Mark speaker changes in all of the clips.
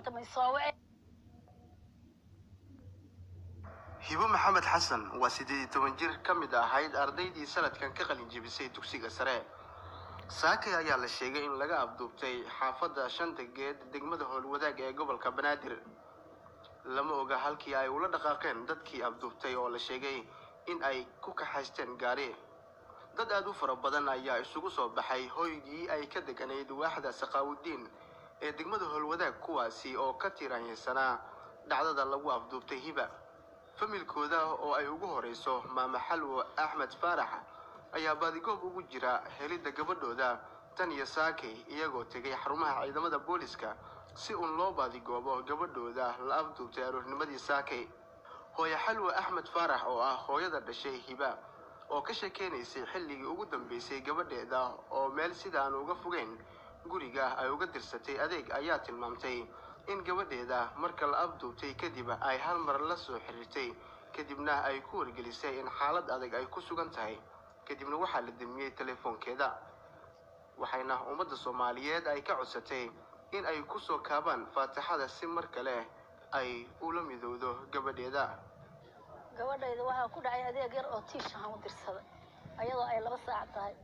Speaker 1: maanta ma soo wacay
Speaker 2: hibo maxamed xasan waa 18 jir ka mid ahayd ardaydii sanadkan ka qalin jebisay dugsiga sare saakay ayaa la sheegay in laga afduubtay xaafadda shanta geed degmada howlwadaag ee gobolka banaadir lama oga halkii ay ula dhaqaaqeen dadkii afduubtay oo la sheegay in ay ku kaxaysteen gaari dad aad u fara badan ayaa isugu soo baxay hoygii ay ka deganayd waaxda Saqaawudiin ee degmada howlwadaag kuwaasi oo ka tiiraansanaa dhacdada lagu afduubtay hiba familkooda oo ay ugu horeyso maama xalwo axmed faarax ayaa baadigoog ugu jira helida gabadhooda tan iyo saakay iyagoo tegay xarumaha ciidamada booliska si uu loo baadigoobo gabadhooda la afduubtay aroornimadii saakay hooyo xalwo axmed faarax oo ah hooyada dhashay hiba oo ka sheekeynaysa xilligii ugu dambeysay gabadheeda oo meel sidaan uga fogeyn guriga ay uga dirsatay adeeg ayaa tilmaamtay in gabadheeda marka la afduubtay kadib ay hal mar la soo xiriirtay kadibna ay ku wargelisay in xaalad adag ay ku sugan tahay kadibna waxaa la damiyay telefoonkeeda waxayna ummadda Soomaaliyeed ay ka codsatay in ay ku soo kaabaan faataxada si mar kale ay ula midowdo gabadheeda
Speaker 1: waxa ku dhacay adeeg yar oo tiish ah u dirsaday ayadoo ay 2 saac tahay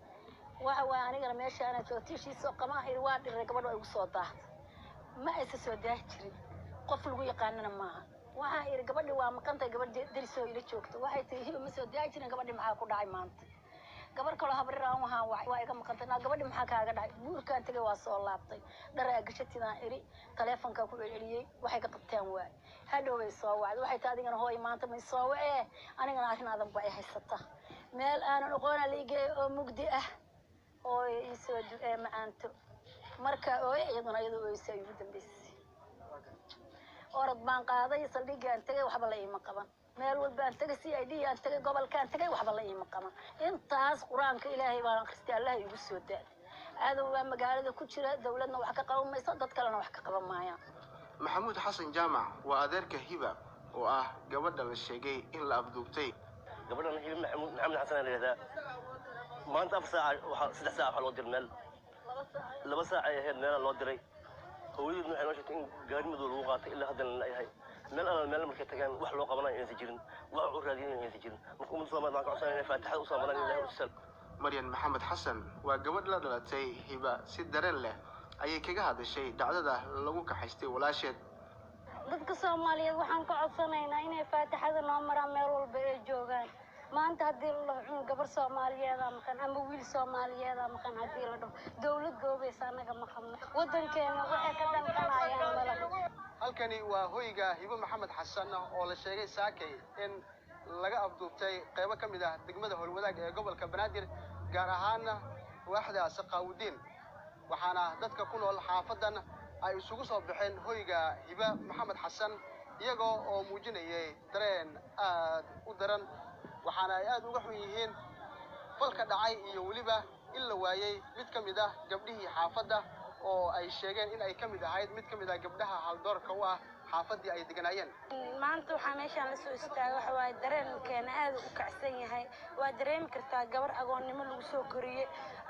Speaker 1: waxa waa aniga meesha aan tiishiisa qamaahir waa dhiray gabadho ay ugu soo daahtay ma aysan soo daahi jirin qof lagu yaqaanana maaha waxa iri gabadhi waa maqantay gabadhi darisoo ila joogto waxay tii hiba ma soo daahi jirin gabadhi maxaa ku dhacay maanta gabar kale habraan waa iga maqantay gabadhi maxaa kaaga dhacay buurkaan tagay waa soo laabtay dharaa gashatidaan iri telefoonka ku celiyay waxay ka qabtaan waay hadhow way soo wacday waxay taa adigana hooy maanta ma soo wacay anigana arrin adag baa ay haysata meel aanan aqoon liigay oo mugdi ah oo isoo ducee macaanto marka oo iyadoo ay soo ugu dambeysay orod baan qaaday saldhigaan tagay waxba la iima qaban meel walba aan tagay CID aan tagay gobolkaan tagay waxba la iima qaban intaas quraanka ilaahay baan akhriistay Allah igu soo daa adoo magaalada ku jira dawladna wax ka qaban mayso dad kalena wax ka qaban maayaan
Speaker 2: maxamuud xasan jaamac waa adeerka hiba oo ah gabadha la sheegay in la afduubtay
Speaker 3: gabadhan hiba maxamuud xasan leeyahay maanta 3 saac loo diray meel 2 saac ay ahayd meel loo diray hooyadu waxay noo sheegtay in gaari madow lagu qaatay ilaa hadda la yahay meel markay tagaan wax loo qabanayo inay jirin wax u raadinayaan inay jirin marka ummadda Soomaaliyeed ka codsanayna faataxada u soo maran ilaahay u sal
Speaker 2: maryan maxamed xasan waa gabadh la dhalatay hiba si dareen leh ayay kaga hadashay dhacdada lagu kaxaystay walaasheed
Speaker 4: dadka Soomaaliyeed waxaan ka codsanaynaa inay faataxada noo maraan meel walba ay joogaan maanta hadii la dhaho gabar Soomaaliyeed ama wiil Soomaaliyeed hadii la dhaho dawlad goobaysa anaga ma qabno wadankeena waxay ka danqanayaan malaha
Speaker 2: halkani waa hoyga hibo maxamed xasan oo la sheegay saakay in laga afduubtay qaybo ka mid ah degmada howlwadaag ee gobolka banaadir gaar ahaan waaxda Saqaawudiin waxaana dadka ku nool xaafadan ay isugu soo baxeen hoyga hibo maxamed xasan iyagoo oo muujinayay dareen aad u daran waxaana ay aad uga xun yihiin falka dhacay iyo waliba in la waayay mid ka mid ah gabdhihii xaafadda oo ay sheegeen in ay ka mid ahayd mid ka mid ah gabdhaha haldoorka u ah xaafadii ay deganayeen
Speaker 4: maanta waxa meeshan la soo istaagay waxa way dareenkeena aad u kacsan yahay waa dareemi kartaa gabar agoonnimo lagu soo koriyay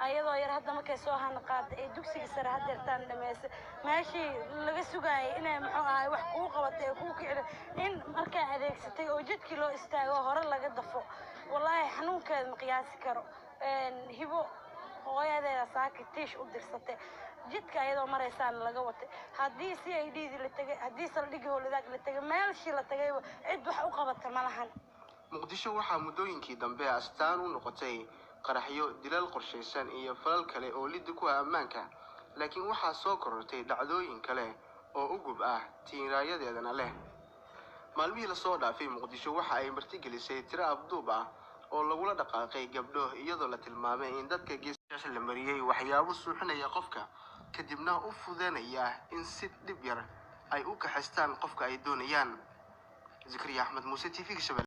Speaker 4: ayadoo yar hadda markay soo hanqaad ee dugsiga sare hadeertaan dhameysay meeshii laga sugayay inay muxuu ahay wax ku qabatay ku kicin in markaa adeegsatay oo jidkii loo istaago hore laga dafo wallahi xanuunkeeda ma qiyaasi karo hibo hooyadeeda saakitiish u dirsatay jidka ayadoo mareysaan laga watay hadii CID la tagay hadii saldhigi howladaag la tagay meelshii la tagay cid wax u qabata malahan
Speaker 2: muqdisho waxaa muddooyinkii dambe astaan u noqotay qaraxyo dilal qorsheysan iyo falal kale oo lid ku ah ammaanka laakiin waxaa soo korortay dhacdooyin kale oo u gub ah tiiraayadeedana leh maalmihii la soo dhaafay muqdisho waxa ay martigelisay tiro afduub ah oo lagula dhaqaaqay gabdho iyadoo la tilmaamay in dadka geesaha la mariyay waxyaabo suuxinaya qofka kadibna u fudeynaya in si dhib yar ay u kaxaystaan qofka ay doonayaan Zakariya Ahmed Muuse TV